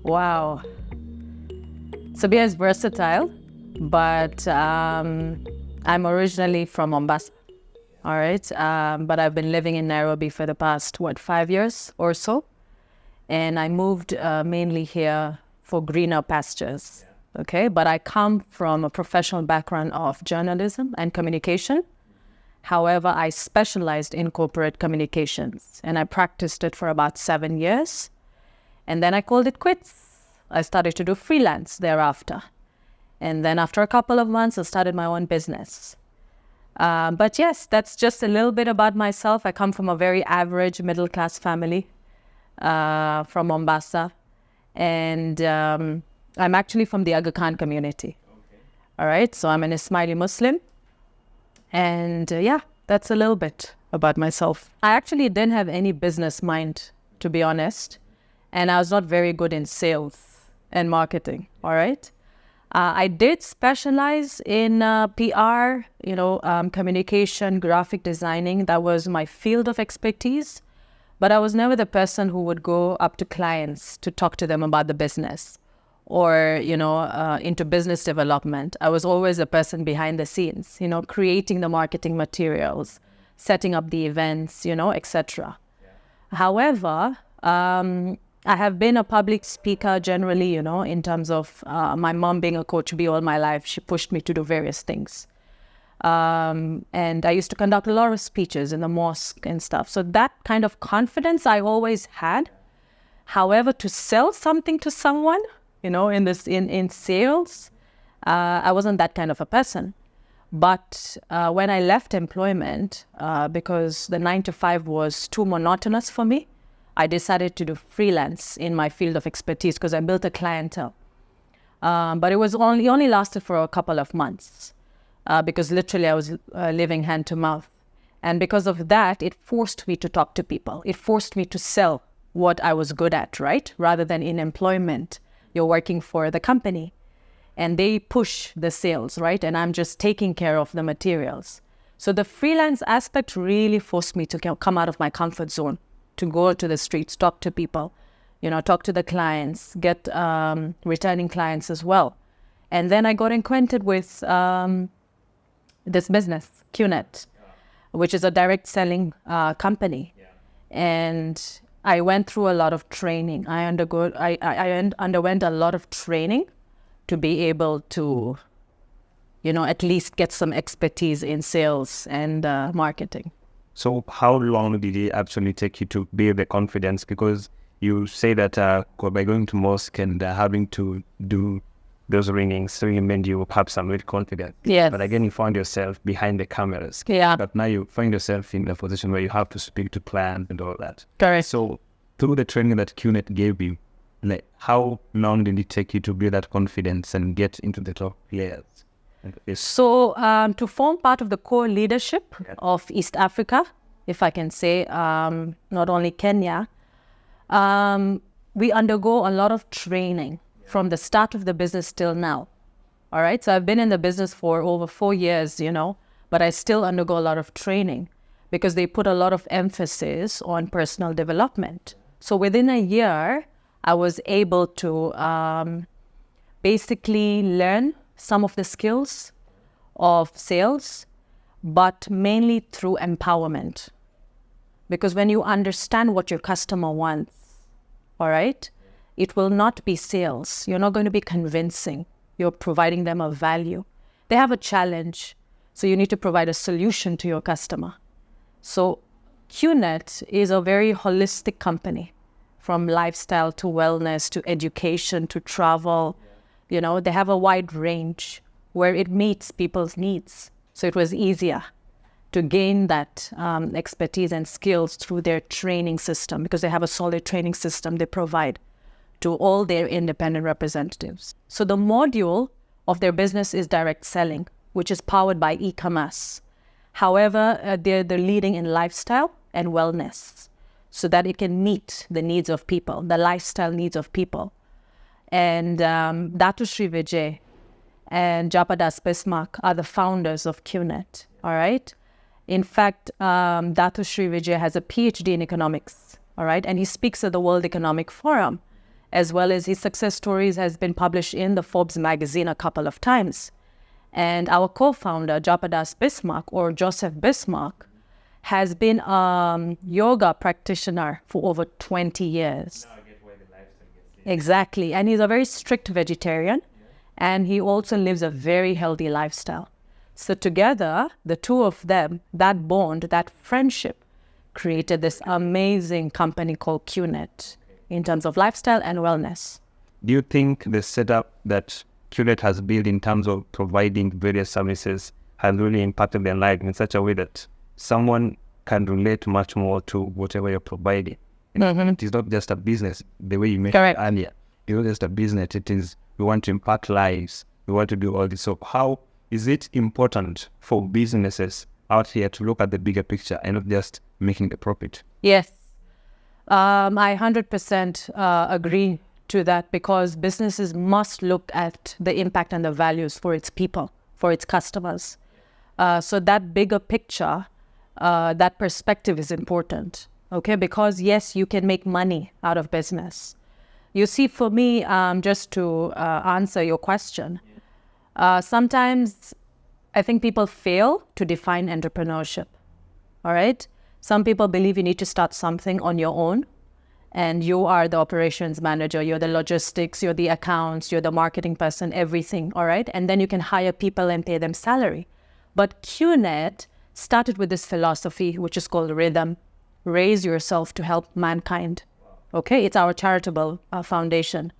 Wow. Sabeeha is versatile, but I'm originally from Mombasa. All right. But I've been living in Nairobi for the past, 5 years or so. And I moved mainly here for greener pastures. Okay. But I come from a professional background of journalism and communication. However, I specialized in corporate communications and I practiced it for about 7 years. And then I called it quits. I started to do freelance thereafter. And then after a couple of months, I started my own business. But yes, that's just a little bit about myself. I come from a very average middle-class family from Mombasa. And I'm actually from the Aga Khan community. Okay. All right, so I'm an Ismaili Muslim. And yeah, that's a little bit about myself. I actually didn't have any business mind, to be honest. And I was not very good in sales and marketing, all right? I did specialize in PR, communication, graphic designing. That was my field of expertise. But I was never the person who would go up to clients to talk to them about the business or, into business development. I was always a person behind the scenes, creating the marketing materials, setting up the events, etc. Yeah. However, I have been a public speaker generally, in terms of my mom being a coach bee all my life. She pushed me to do various things. And I used to conduct a lot of speeches in the mosque and stuff. So that kind of confidence I always had. However, to sell something to someone, in sales, I wasn't that kind of a person. But when I left employment, because the 9 to 5 was too monotonous for me, I decided to do freelance in my field of expertise because I built a clientele. But it was only lasted for a couple of months because literally I was living hand to mouth. And because of that, it forced me to talk to people. It forced me to sell what I was good at, right? Rather than in employment, you're working for the company and they push the sales, right? And I'm just taking care of the materials. So the freelance aspect really forced me to come out of my comfort zone, to go to the streets, talk to people, talk to the clients, get returning clients as well. And then I got acquainted with this business, QNET, which is a direct selling company. Yeah. And I went through a lot of training. I underwent a lot of training to be able to, at least get some expertise in sales and marketing. So how long did it actually take you to build the confidence? Because you say that by going to mosque and having to do those ringings, really made you have some real confidence. Yes. But again, you found yourself behind the cameras. Yeah. But now you find yourself in a position where you have to speak to clients and all that. Correct. So through the training that QNET gave you, how long did it take you to build that confidence and get into the top players? So to form part of the core leadership of East Africa, if I can say, not only Kenya, we undergo a lot of training from the start of the business till now. All right. So I've been in the business for over 4 years, but I still undergo a lot of training because they put a lot of emphasis on personal development. So within a year, I was able to basically learn some of the skills of sales, but mainly through empowerment. Because when you understand what your customer wants, all right, it will not be sales. You're not going to be convincing. You're providing them a value. They have a challenge, so you need to provide a solution to your customer. So QNET is a very holistic company, from lifestyle to wellness to education to travel. They have a wide range where it meets people's needs. So it was easier to gain that expertise and skills through their training system because they have a solid training system they provide to all their independent representatives. So the module of their business is direct selling, which is powered by e-commerce. However, they're leading in lifestyle and wellness so that it can meet the needs of people, the lifestyle needs of people. And Datu Sri Vijay and Japadas Bismarck are the founders of QNET, all right? In fact, Datu Sri Vijay has a PhD in economics, all right? And he speaks at the World Economic Forum, as well as his success stories has been published in the Forbes magazine a couple of times. And our co-founder, Japadas Bismarck, or Joseph Bismarck, has been a yoga practitioner for over 20 years. Now I get why the lifestyle gets Exactly. And he's a very strict vegetarian. And he also lives a very healthy lifestyle. So together, the two of them, that bond, that friendship, created this amazing company called QNET in terms of lifestyle and wellness. Do you think the setup that QNET has built in terms of providing various services has really impacted their life in such a way that someone can relate much more to whatever you're providing? It is not just a business, the way you mentioned earlier. It's not just a business, it is, we want to impact lives, we want to do all this. So how is it important for businesses out here to look at the bigger picture and not just making the profit? Yes, I 100% agree to that, because businesses must look at the impact and the values for its people, for its customers. So that bigger picture, that perspective is important, okay? Because yes, you can make money out of business. You see, for me, just to answer your question, sometimes I think people fail to define entrepreneurship, all right? Some people believe you need to start something on your own, and you are the operations manager, you're the logistics, you're the accounts, you're the marketing person, everything, all right? And then you can hire people and pay them salary. But QNET started with this philosophy, which is called rhythm. Raise yourself to help mankind. Okay, it's our charitable foundation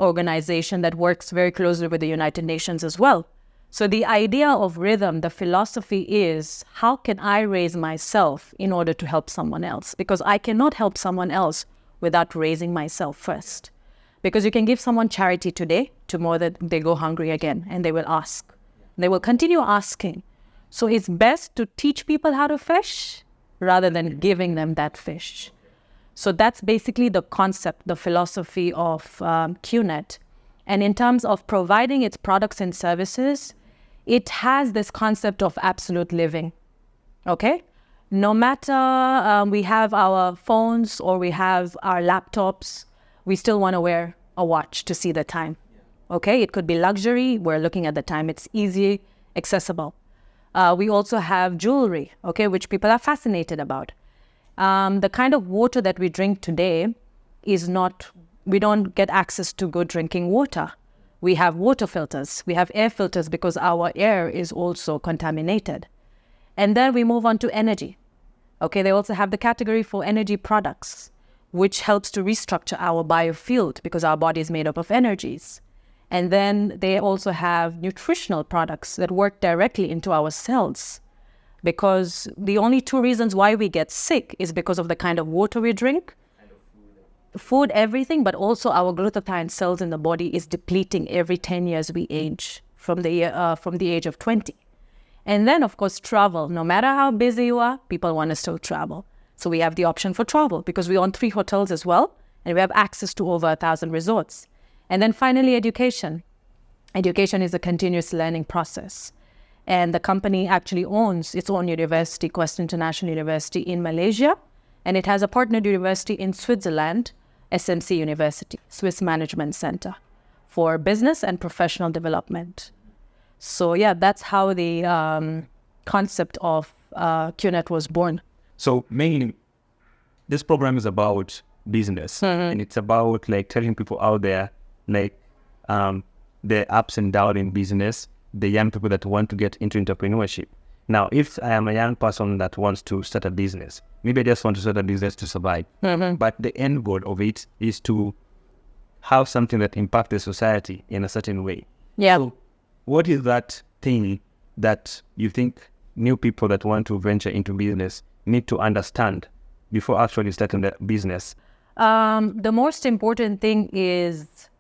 organization that works very closely with the United Nations as well. So the idea of rhythm, the philosophy is, how can I raise myself in order to help someone else? Because I cannot help someone else without raising myself first. Because you can give someone charity today, tomorrow they go hungry again and they will ask. They will continue asking. So it's best to teach people how to fish rather than giving them that fish. So that's basically the concept, the philosophy of QNET. And in terms of providing its products and services, it has this concept of absolute living, okay? No matter we have our phones or we have our laptops, we still want to wear a watch to see the time, okay? It could be luxury, we're looking at the time, it's easy, accessible. We also have jewelry, okay, which people are fascinated about. The kind of water that we drink today is not, we don't get access to good drinking water. We have water filters, we have air filters because our air is also contaminated. And then we move on to energy. Okay, they also have the category for energy products, which helps to restructure our biofield because our body is made up of energies. And then they also have nutritional products that work directly into our cells, because the only two reasons why we get sick is because of the kind of water we drink, food, everything, but also our glutathione cells in the body is depleting every 10 years we age from the age of 20. And then, of course, travel. No matter how busy you are, people want to still travel. So we have the option for travel because we own 3 hotels as well, and we have access to over 1,000 resorts. And then finally, education. Education is a continuous learning process. And the company actually owns its own university, Quest International University in Malaysia, and it has a partnered university in Switzerland, SMC University, Swiss Management Center, for business and professional development. So yeah, that's how the concept of QNET was born. So mainly, this program is about business, and it's about like telling people out there, like the ups and downs in business, the young people that want to get into entrepreneurship. Now, if I am a young person that wants to start a business, maybe I just want to start a business to survive. But the end goal of it is to have something that impacts the society in a certain way. Yeah. So what is that thing that you think new people that want to venture into business need to understand before actually starting the business? The most important thing is,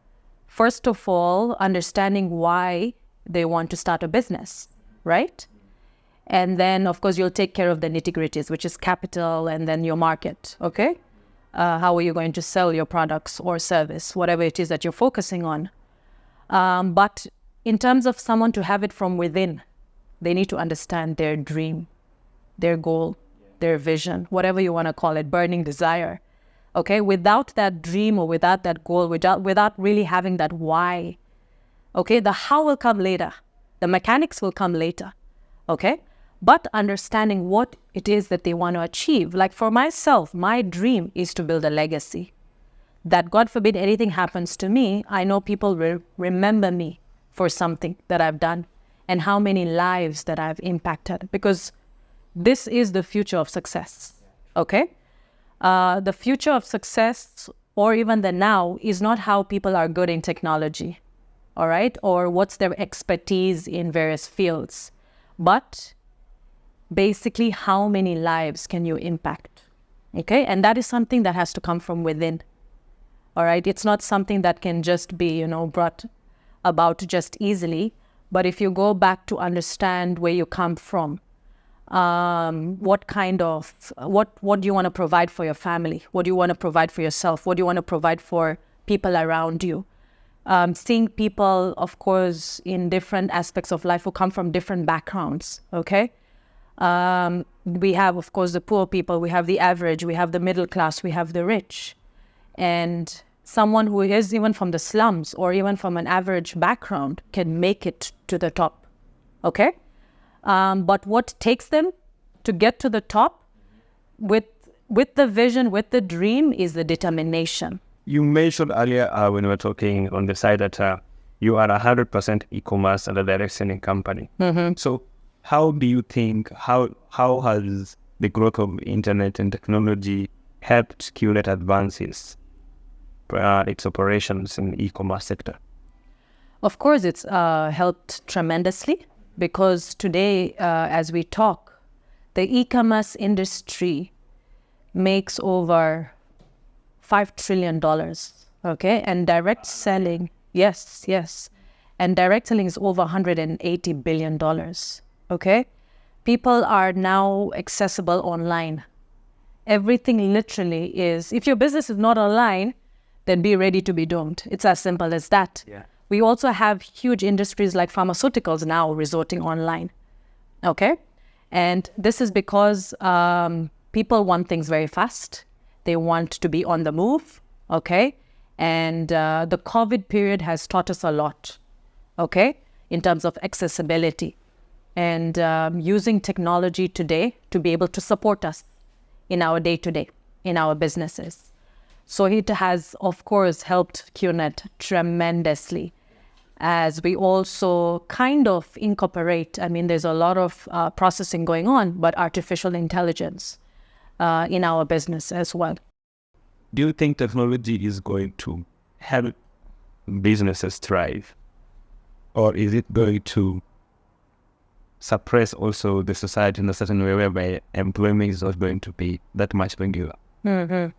first of all, understanding why they want to start a business, right? And then, of course, you'll take care of the nitty-gritties, which is capital and then your market, okay? How are you going to sell your products or service, whatever it is that you're focusing on? But in terms of someone to have it from within, they need to understand their dream, their goal, their vision, whatever you want to call it, burning desire. Okay, without that dream or without that goal, without really having that why, okay, the how will come later. The mechanics will come later, okay? But understanding what it is that they want to achieve. Like for myself, my dream is to build a legacy. That God forbid anything happens to me, I know people will remember me for something that I've done and how many lives that I've impacted, because this is the future of success, okay? The future of success, or even the now, is not how people are good in technology, all right? Or what's their expertise in various fields, but basically how many lives can you impact, okay? And that is something that has to come from within, all right? It's not something that can just be, brought about just easily. But if you go back to understand where you come from, what do you want to provide for your family? What do you want to provide for yourself? What do you want to provide for people around you? Seeing people, of course, in different aspects of life who come from different backgrounds, okay? We have, of course, the poor people, we have the average, we have the middle class, we have the rich. And someone who is even from the slums or even from an average background can make it to the top, okay? But what takes them to get to the top with the vision, with the dream, is the determination. You mentioned earlier when we were talking on the side that you are 100% e-commerce and a direct selling company. Mm-hmm. So how do you think, how has the growth of internet and technology helped QNET advances its operations in the e-commerce sector? Of course, it's helped tremendously, because today, as we talk, the e-commerce industry makes over $5 trillion, okay? And direct selling, yes. And direct selling is over $180 billion, okay? People are now accessible online. Everything literally is, if your business is not online, then be ready to be doomed. It's as simple as that. Yeah. We also have huge industries like pharmaceuticals now resorting online, okay? And this is because people want things very fast. They want to be on the move, okay? And the COVID period has taught us a lot, okay? In terms of accessibility and using technology today to be able to support us in our day-to-day, in our businesses. So it has, of course, helped QNET tremendously, as we also kind of incorporate, there's a lot of processing going on, but artificial intelligence in our business as well. Do you think technology is going to help businesses thrive? Or is it going to suppress also the society in a certain way whereby employment is not going to be that much regular? Mm-hmm.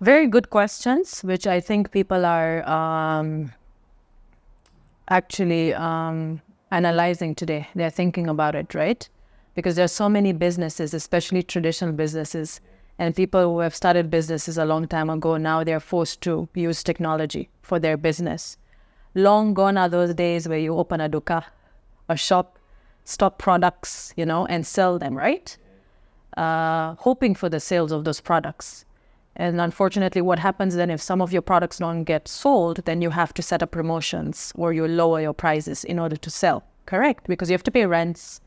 Very good questions, which I think people are actually analyzing today. They're thinking about it, right? Because there's so many businesses, especially traditional businesses, and people who have started businesses a long time ago, now they're forced to use technology for their business. Long gone are those days where you open a duka, a shop, stock products, and sell them, right? Hoping for the sales of those products. And unfortunately, what happens then, if some of your products don't get sold, then you have to set up promotions or you lower your prices in order to sell, correct? Because you have to pay rents.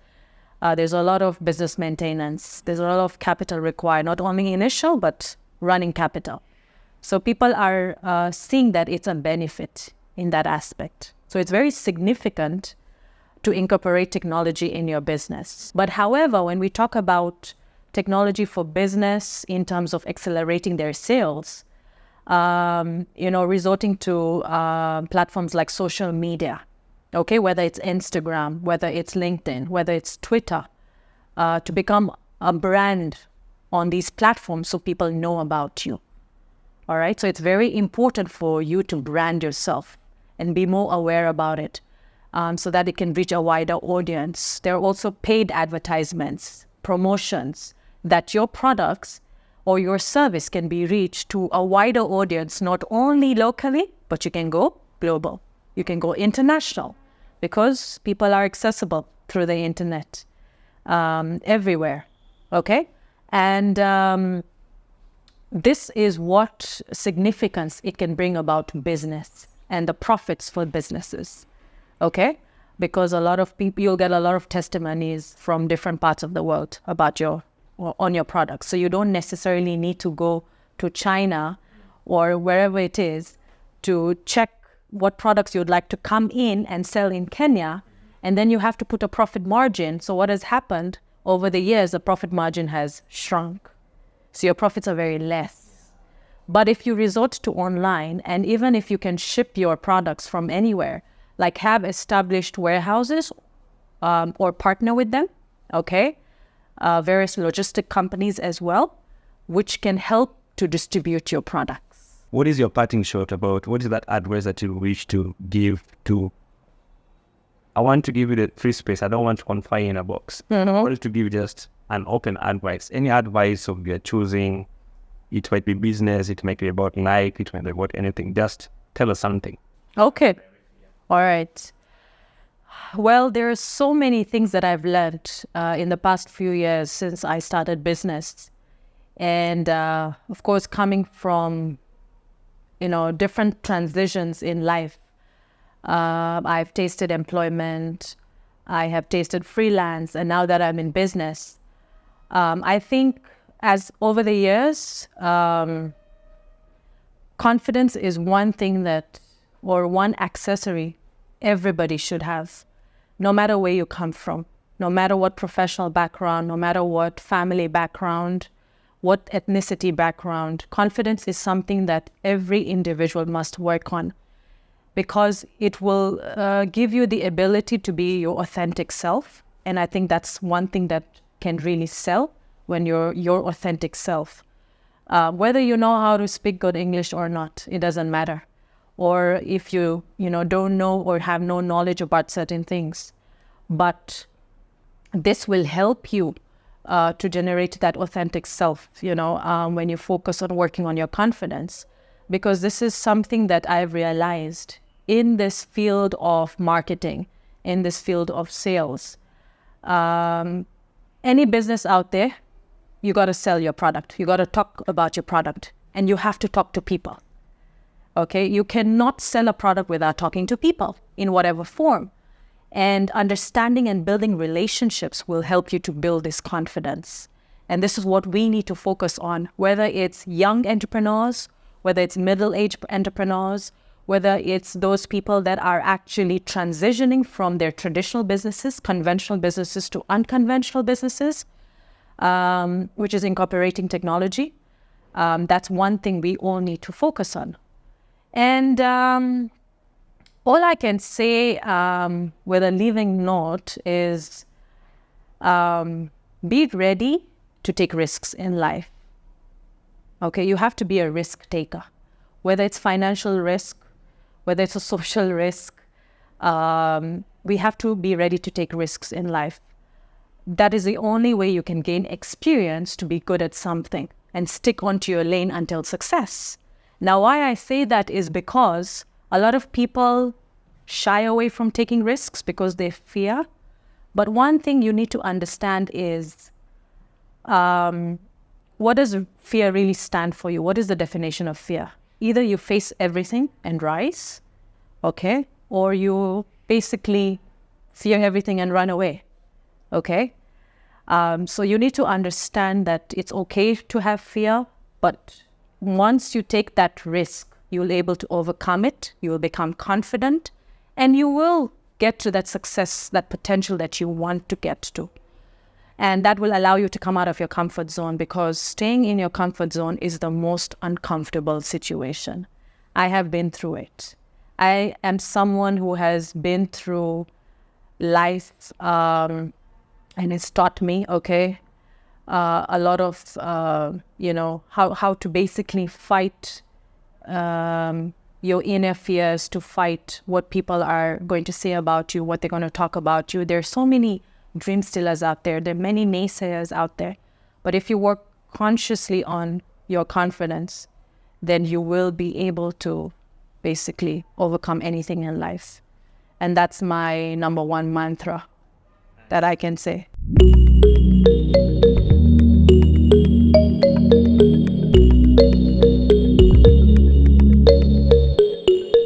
There's a lot of business maintenance. There's a lot of capital required, not only initial, but running capital. So people are seeing that it's a benefit in that aspect. So it's very significant to incorporate technology in your business. But however, when we talk about technology for business in terms of accelerating their sales, resorting to platforms like social media, okay, whether it's Instagram, whether it's LinkedIn, whether it's Twitter, to become a brand on these platforms so people know about you, all right? So it's very important for you to brand yourself and be more aware about it so that it can reach a wider audience. There are also paid advertisements, promotions, that your products or your service can be reached to a wider audience, not only locally, but you can go global. You can go international because people are accessible through the internet everywhere. Okay? And this is what significance it can bring about business and the profits for businesses. Okay? Because a lot of people, you'll get a lot of testimonies from different parts of the world about on your products. So you don't necessarily need to go to China or wherever it is to check what products you'd like to come in and sell in Kenya, and then you have to put a profit margin. So what has happened over the years, the profit margin has shrunk. So your profits are very less. But if you resort to online, and even if you can ship your products from anywhere, like have established warehouses or partner with them, okay, various logistic companies as well, which can help to distribute your products. What is your parting shot about? What is that advice that you wish to give to? I want to give you the free space. I don't want to confine in a box. I want to give just an open advice. Any advice of your choosing, it might be business, it might be about life, it might be about anything. Just tell us something. Okay. All right. Well, there are so many things that I've learned in the past few years since I started business. And of course, coming from, different transitions in life. I've tasted employment, I have tasted freelance, and now that I'm in business, I think as over the years, confidence is one thing or one accessory everybody should have, no matter where you come from, no matter what professional background, no matter what family background, what ethnicity background. Confidence is something that every individual must work on, because it will give you the ability to be your authentic self. And I think that's one thing that can really sell when you're your authentic self. Whether you know how to speak good English or not, it doesn't matter. Or if you don't know or have no knowledge about certain things. But this will help you to generate that authentic self, when you focus on working on your confidence. Because this is something that I've realized in this field of marketing, in this field of sales. Any business out there, you got to sell your product. You got to talk about your product, and you have to talk to people. Okay, you cannot sell a product without talking to people in whatever form. And understanding and building relationships will help you to build this confidence. And this is what we need to focus on, whether it's young entrepreneurs, whether it's middle-aged entrepreneurs, whether it's those people that are actually transitioning from their traditional businesses, conventional businesses to unconventional businesses, which is incorporating technology. That's one thing we all need to focus on. And all I can say with a leaving note is be ready to take risks in life. Okay, you have to be a risk taker, whether it's financial risk, whether it's a social risk. We have to be ready to take risks in life. That is the only way you can gain experience to be good at something and stick onto your lane until success. Now, why I say that is because a lot of people shy away from taking risks because they fear. But one thing you need to understand is, what does fear really stand for you? What is the definition of fear? Either you face everything and rise, okay? Or you basically fear everything and run away, okay? So you need to understand that it's okay to have fear, but once you take that risk, you'll be able to overcome it, you will become confident, and you will get to that success, that potential that you want to get to. And that will allow you to come out of your comfort zone, because staying in your comfort zone is the most uncomfortable situation. I have been through it. I am someone who has been through life, and it's taught me, okay, a lot of, how to basically fight your inner fears, to fight what people are going to say about you, what they're going to talk about you. There are so many dream stealers out there. There are many naysayers out there. But if you work consciously on your confidence, then you will be able to basically overcome anything in life. And that's my number one mantra that I can say.